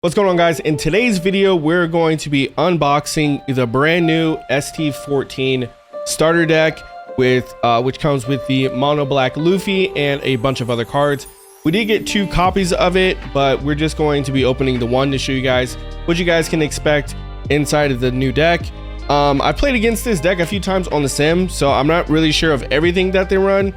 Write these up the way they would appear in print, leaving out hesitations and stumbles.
What's going on, guys? In today's video we're going to be unboxing the brand new ST14 starter deck with which comes with the mono black Luffy and a bunch of other cards. We did get 2 copies of it, but we're just going to be opening the one to show you guys what you guys can expect inside of the new deck. I played against this deck a few times on the sim, so I'm not really sure of everything that they run,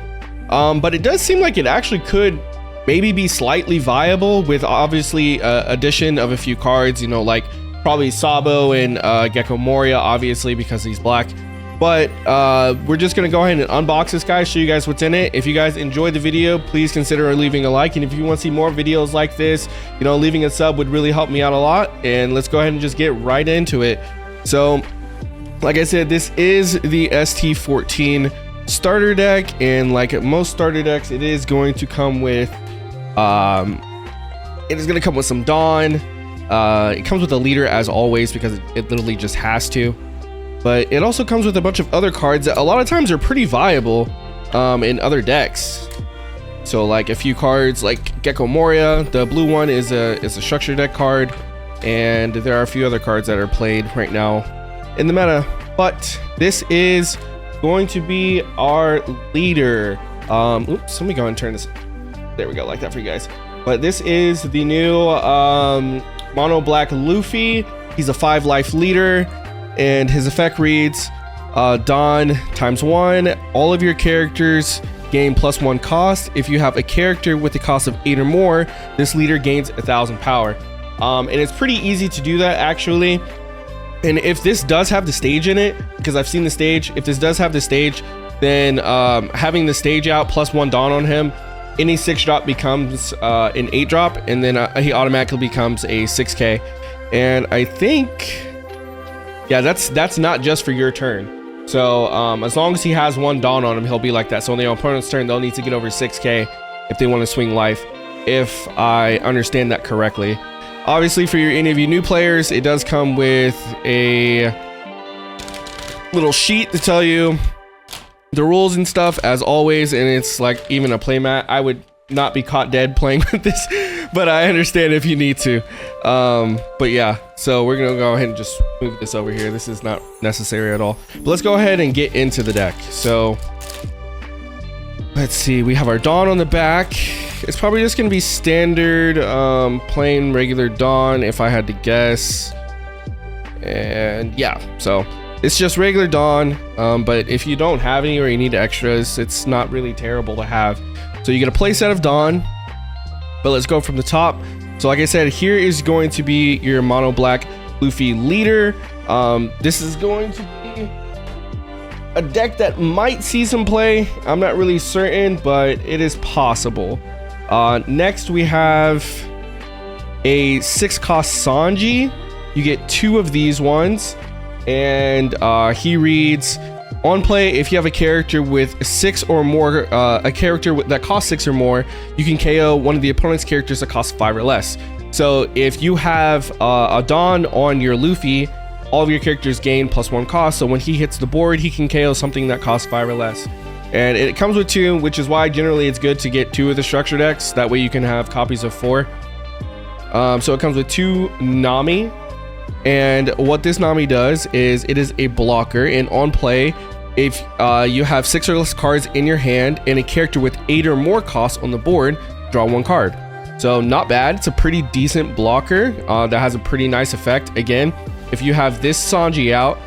but it does seem like it actually could maybe be slightly viable with obviously addition of a few cards, you know, like probably Sabo and Gecko Moria, obviously because he's black. But we're just gonna go ahead and unbox this guy, show you guys what's in it. If you guys enjoyed the video, please consider leaving a like, and if you want to see more videos like this, you know, leaving a sub would really help me out a lot. And let's go ahead and just get right into it. So like I said, this is the ST14 starter deck, and like most starter decks, it is going to come with it is going to come with some Dawn. It comes with a leader as always because it literally just has to, but it also comes with a bunch of other cards that a lot of times are pretty viable in other decks. So like a few cards like Gecko Moria, the blue one is a structure deck card, and there are a few other cards that are played right now in the meta, but this is going to be our leader. Oops, let me go and turn this. There we go, like that for you guys. But this is the new mono black Luffy. He's a 5 life leader, and his effect reads Dawn ×1. All of your characters gain +1 cost. If you have a character with the cost of 8 or more, this leader gains 1000 power. And it's pretty easy to do that actually. And if this does have the stage in it, because I've seen the stage, if this does have the stage, then having the stage out +1 Dawn on him, any 6 drop becomes an 8 drop, and then he automatically becomes a 6k. And I think, yeah, that's not just for your turn. So as long as he has 1 Dawn on him, he'll be like that. So on the opponent's turn, they'll need to get over 6k if they want to swing life, if I understand that correctly. Obviously, for any of you new players, it does come with a little sheet to tell you the rules and stuff as always, and it's like even a playmat. I would not be caught dead playing with this, but I understand if you need to. But yeah, so we're gonna go ahead and just move this over here. This is not necessary at all, but let's go ahead and get into the deck. So let's see, we have our Dawn on the back. It's probably just gonna be standard plain regular Dawn if I had to guess. And yeah, so it's just regular Dawn, but if you don't have any or you need extras, it's not really terrible to have. So you get a play set of Dawn, but let's go from the top. So like I said, here is going to be your mono black Luffy leader. This is going to be a deck that might see some play. I'm not really certain, but it is possible. Next we have a 6 cost Sanji. You get 2 of these ones. And he reads, on play, if you have a character with 6 or more, a character that costs 6 or more, you can KO one of the opponent's characters that costs 5 or less. So if you have a Dawn on your Luffy, all of your characters gain +1 cost. So when he hits the board, he can KO something that costs 5 or less. And it comes with 2, which is why generally it's good to get 2 of the structure decks. That way you can have copies of 4. So it comes with 2 Nami. And what this Nami does is it is a blocker, and on play, if you have 6 or less cards in your hand and a character with 8 or more costs on the board, draw 1 card. So not bad. It's a pretty decent blocker that has a pretty nice effect. Again, if you have this Sanji out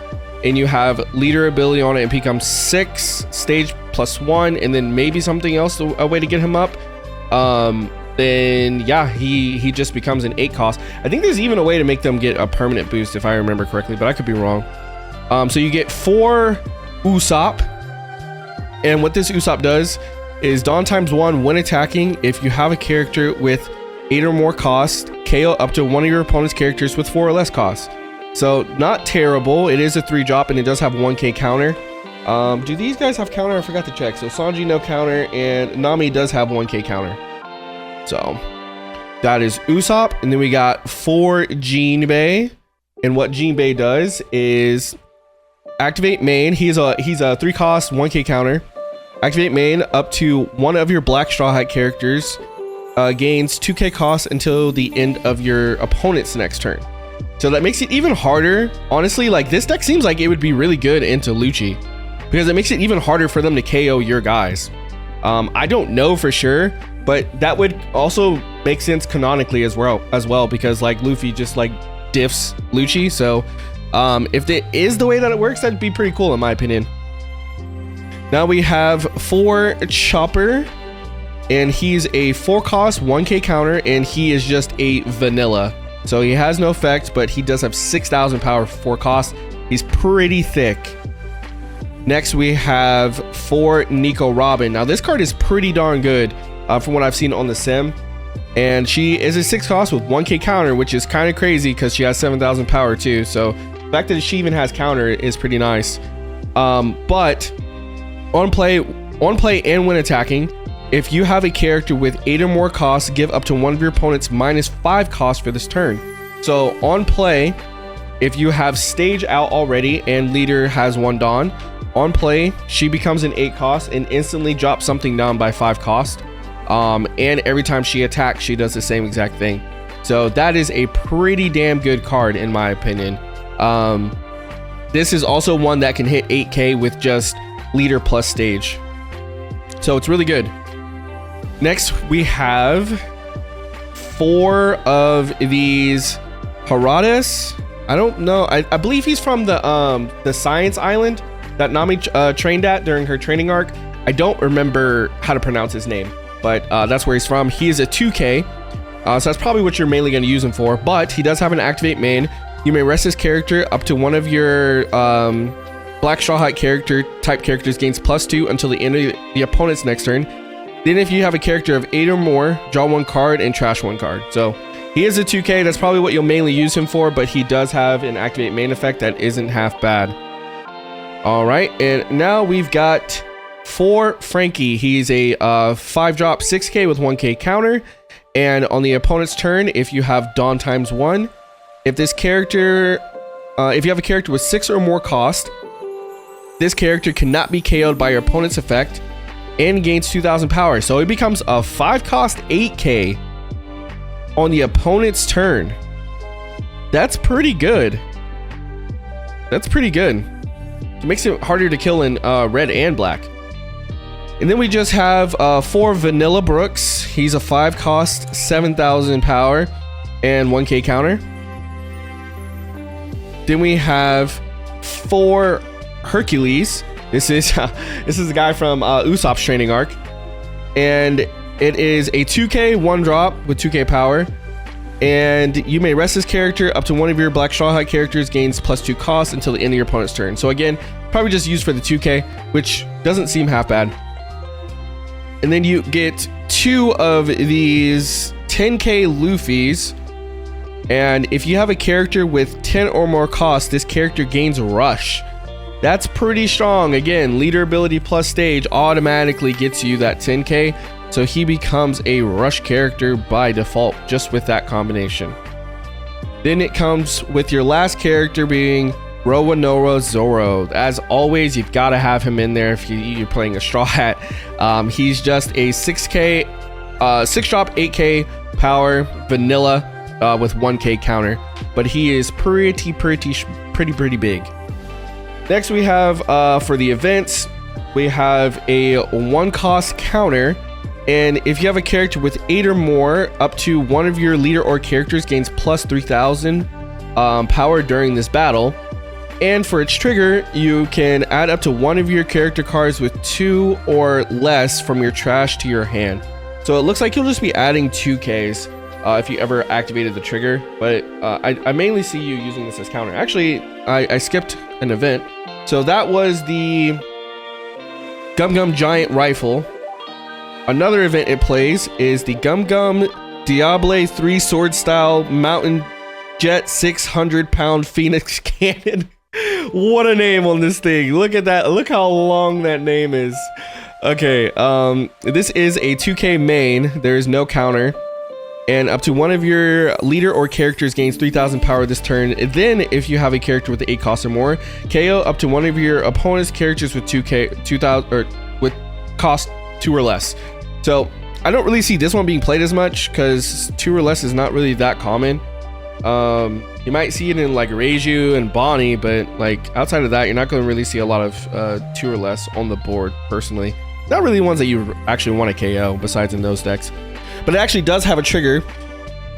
and you have leader ability on it, it becomes 6 stage +1, and then maybe something else, a way to get him up, then yeah, he just becomes an 8 cost. I think there's even a way to make them get a permanent boost if I remember correctly, but I could be wrong. So you get 4 Usopp, and what this Usopp does is Dawn ×1 when attacking. If you have a character with 8 or more cost, KO up to one of your opponent's characters with 4 or less cost. So not terrible. It is a 3 drop, and it does have 1k counter. Do these guys have counter? I forgot to check. So Sanji no counter, and Nami does have 1k counter. So that is Usopp. And then we got 4 Jinbei, and what Jinbei does is activate main. He's a 3 cost 1k counter. Activate main up to one of your black straw hat characters gains 2k cost until the end of your opponent's next turn. So that makes it even harder. Honestly, like this deck seems like it would be really good into Lucci because it makes it even harder for them to KO your guys. I don't know for sure, but that would also make sense canonically as well because like Luffy just like diffs Lucci. So if it is the way that it works, that'd be pretty cool in my opinion. Now we have 4 Chopper, and he's a 4 cost 1k counter, and he is just a vanilla. So he has no effect, but he does have 6,000 power for 4 cost. He's pretty thick. Next we have 4 Nico Robin. Now this card is pretty darn good from what I've seen on the sim, and she is a 6 cost with 1k counter, which is kind of crazy because she has 7,000 power too. So the fact that she even has counter is pretty nice. But on play and when attacking, if you have a character with 8 or more costs, give up to one of your opponents -5 cost for this turn. So on play, if you have stage out already and leader has 1 Dawn, on play she becomes an 8 cost and instantly drops something down by 5 cost. And every time she attacks, she does the same exact thing. So that is a pretty damn good card in my opinion. This is also one that can hit 8k with just leader plus stage. So it's really good. Next we have 4 of these Harades. I don't know. I believe he's from the Science Island that Nami trained at during her training arc. I don't remember how to pronounce his name, but that's where he's from. He is a 2k, so that's probably what you're mainly going to use him for, but he does have an activate main. You may rest his character up to one of your Black Straw Hat character type characters gains +2 until the end of the opponent's next turn. Then if you have a character of 8 or more, draw 1 card and trash 1 card. So he is a 2k. That's probably what you'll mainly use him for, but he does have an activate main effect that isn't half bad. All right, and now we've got 4 Frankie. He's a 5-drop 6k with 1k counter, and on the opponent's turn, if you have Dawn ×1, if this character, if you have a character with 6 or more cost, this character cannot be KO'd by your opponent's effect and gains 2,000 power. So it becomes a 5 cost 8k on the opponent's turn. That's pretty good. That's pretty good. It makes it harder to kill in red and black. And then we just have 4 Vanilla Brooks. He's a 5 cost 7,000 power and 1k counter. Then we have 4 Hercules. This is the guy from Usopp's training arc, and it is a 2k 1-drop with 2k power, and you may rest this character up to one of your Black Straw Hat characters gains +2 cost until the end of your opponent's turn. So again, probably just used for the 2k, which doesn't seem half bad. And then you get 2 of these 10k Luffys, and if you have a character with 10 or more cost, this character gains Rush. That's pretty strong. Again, leader ability plus stage automatically gets you that 10k, so he becomes a Rush character by default just with that combination. Then it comes with your last character being Roanoa Zoro. As always, you've got to have him in there if you're playing a Straw Hat. He's just a 6k 6-drop 8k power vanilla with 1k counter, but he is pretty big. Next we have for the events, we have a 1 cost counter, and if you have a character with 8 or more, up to one of your leader or characters gains +3,000 power during this battle. And for its trigger, you can add up to one of your character cards with 2 or less from your trash to your hand. So it looks like you'll just be adding 2Ks if you ever activated the trigger, but I mainly see you using this as counter. Actually, I skipped an event. So that was the Gum Gum Giant Rifle. Another event it plays is the Gum Gum Diable 3 Sword Style Mountain Jet 600-pound Phoenix Cannon. What a name on this thing. Look at that. Look how long that name is. Okay, this is a 2k main. There is no counter. And up to one of your leader or characters gains 3,000 power this turn. And then if you have a character with 8 cost or more, KO up to one of your opponent's characters with 2,000 or with cost 2 or less. So I don't really see this one being played as much because 2 or less is not really that common. You might see it in like Reiju and Bonnie, but like outside of that, you're not going to really see a lot of 2 or less on the board personally. Not really ones that you actually want to KO besides in those decks. But it actually does have a trigger,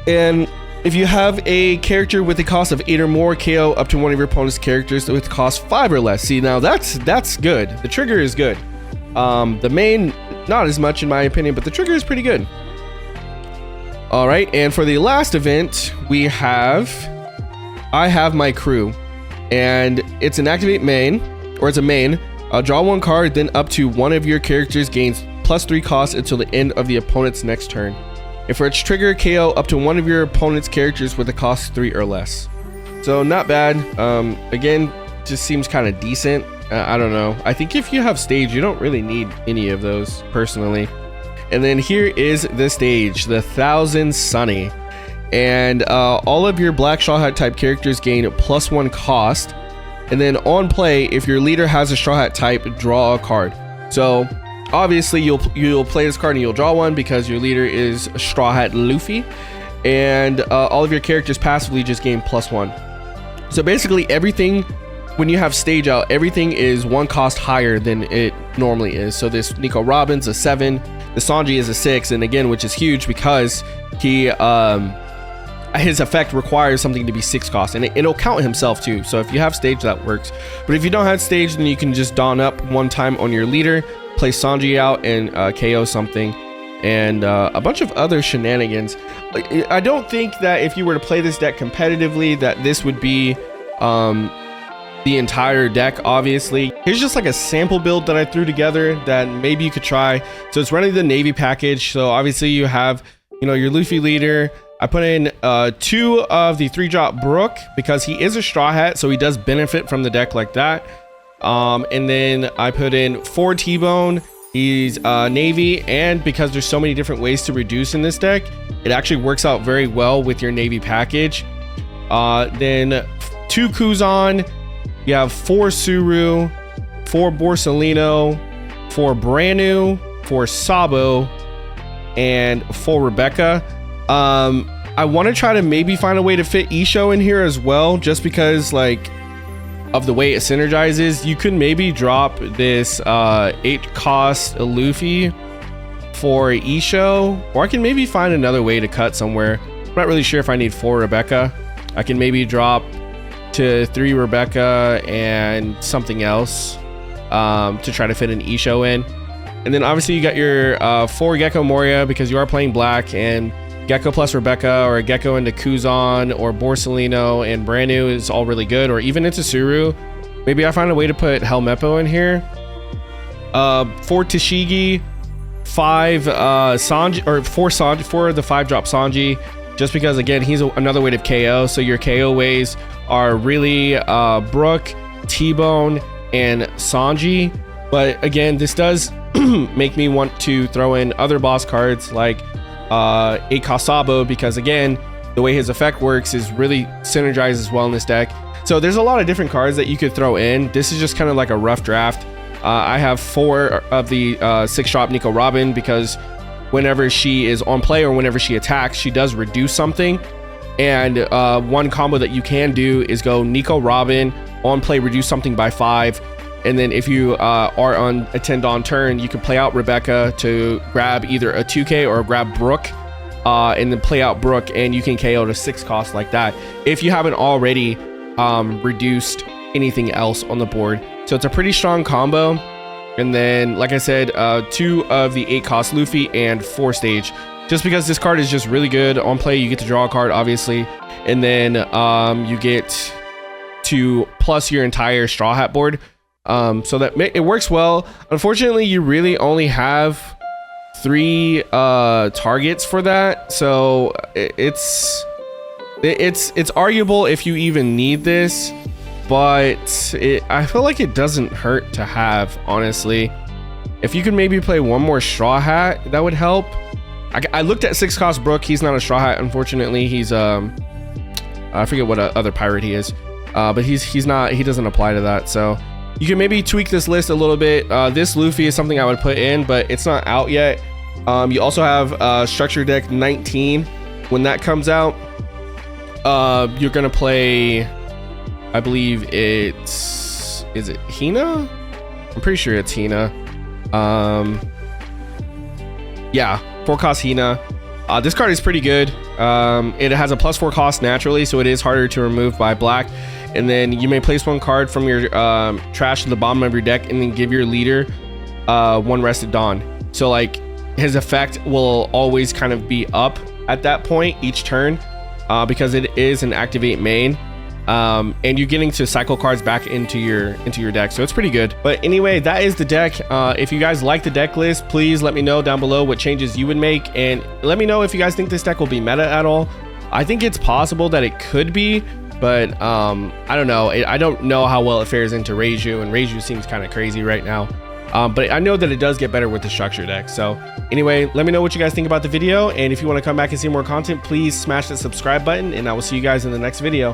and if you have a character with a cost of 8 or more, KO up to one of your opponent's characters with cost 5 or less. See, now that's good. The trigger is good. The main, not as much in my opinion, but the trigger is pretty good. All right, and for the last event, I have my crew, and it's an activate main, or it's a main. Draw 1 card, then up to one of your characters gains +3 cost until the end of the opponent's next turn. And for its trigger, KO up to one of your opponent's characters with a cost 3 or less. So not bad. Again, just seems kind of decent. I don't know. I think if you have stage, you don't really need any of those personally. And then here is the stage, the 1000 Sunny. And all of your black Straw Hat type characters gain +1 cost. And then on play, if your leader has a Straw Hat type, draw a card. So obviously you'll play this card and you'll draw one because your leader is Straw Hat Luffy. And all of your characters passively just gain +1. So basically everything, when you have stage out, everything is 1 cost higher than it normally is. So this Nico Robin's a 7, the Sanji is a 6, and again, which is huge because he his effect requires something to be 6 cost, and it'll count himself too. So if you have stage, that works. But if you don't have stage, then you can just don up 1 time on your leader, play Sanji out, and KO something, and a bunch of other shenanigans. I don't think that if you were to play this deck competitively, that this would be the entire deck. Obviously, here's just like a sample build that I threw together that maybe you could try. So it's running the Navy package. So obviously you have, you know, your Luffy leader. I put in 2 of the 3-drop Brook because he is a Straw Hat, so he does benefit from the deck like that. And then I put in 4 T-Bone. He's Navy, and because there's so many different ways to reduce in this deck, it actually works out very well with your Navy package. Then 2 Kuzan. You have 4 Suru, 4 Borsalino, 4 Branu, 4 Sabo, and 4 Rebecca. I want to try to maybe find a way to fit Isho in here as well, just because like of the way it synergizes. You could maybe drop this 8 cost Luffy for Isho, or I can maybe find another way to cut somewhere. I'm not really sure if I need 4 Rebecca. I can maybe drop to 3 Rebecca and something else to try to fit an Isho in. And then obviously you got your 4 Gecko Moria because you are playing black, and Gecko plus Rebecca, or a Gecko into Kuzan or Borsalino and Branu is all really good, or even into Suru. Maybe I find a way to put Helmeppo in here. 4 Tashigi, 5 Sanji, or 4 Sanji, 4 of the 5-drop Sanji, just because again he's another way to KO. So your KO ways are really Brook, T-Bone, and Sanji. But again, this does make me want to throw in other boss cards like a Kasabo, because again, the way his effect works is really synergizes well in this deck. So there's a lot of different cards that you could throw in. This is just kind of like a rough draft. I have 4 of the 6-drop Nico Robin because whenever she is on play or whenever she attacks, she does reduce something. And one combo that you can do is go Nico Robin, on play reduce something by 5. And then if you are on a 10 on turn, you can play out Rebecca to grab either a 2K or grab Brook, and then play out Brook, and you can KO to 6 cost like that if you haven't already reduced anything else on the board. So it's a pretty strong combo. And then, like I said, 2 of the 8 cost Luffy and 4 stage, just because this card is just really good. On play, you get to draw a card, obviously, and then you get to plus your entire Straw Hat board. So that it works well. Unfortunately, you really only have 3 targets for that, so it's arguable if you even need this, but I feel like it doesn't hurt to have, honestly. If you could maybe play 1 more Straw Hat, that would help. I looked at 6 cost Brook. He's not a Straw Hat, unfortunately. He's I forget what other pirate he is, but he's not, he doesn't apply to that. So you can maybe tweak this list a little bit. This Luffy is something I would put in, but it's not out yet. You also have Structure Deck 19. When that comes out, you're gonna play, I believe is it Hina? I'm pretty sure it's Hina. Yeah, 4-cost Hina. This card is pretty good. It has a +4 cost naturally, so it is harder to remove by black. And then you may place 1 card from your trash to the bottom of your deck and then give your leader 1 Rested Dawn. So like his effect will always kind of be up at that point each turn, because it is an activate main. And you're getting to cycle cards back into your deck, so it's pretty good. But anyway, that is the deck. If you guys like the deck list, please let me know down below what changes you would make, and let me know if you guys think this deck will be meta at all. I think it's possible that it could be, but I don't know. I don't know how well it fares into Reiju, and Reiju seems kind of crazy right now. But I know that it does get better with the structure deck. So anyway, let me know what you guys think about the video, and if you want to come back and see more content, please smash that subscribe button, and I will see you guys in the next video.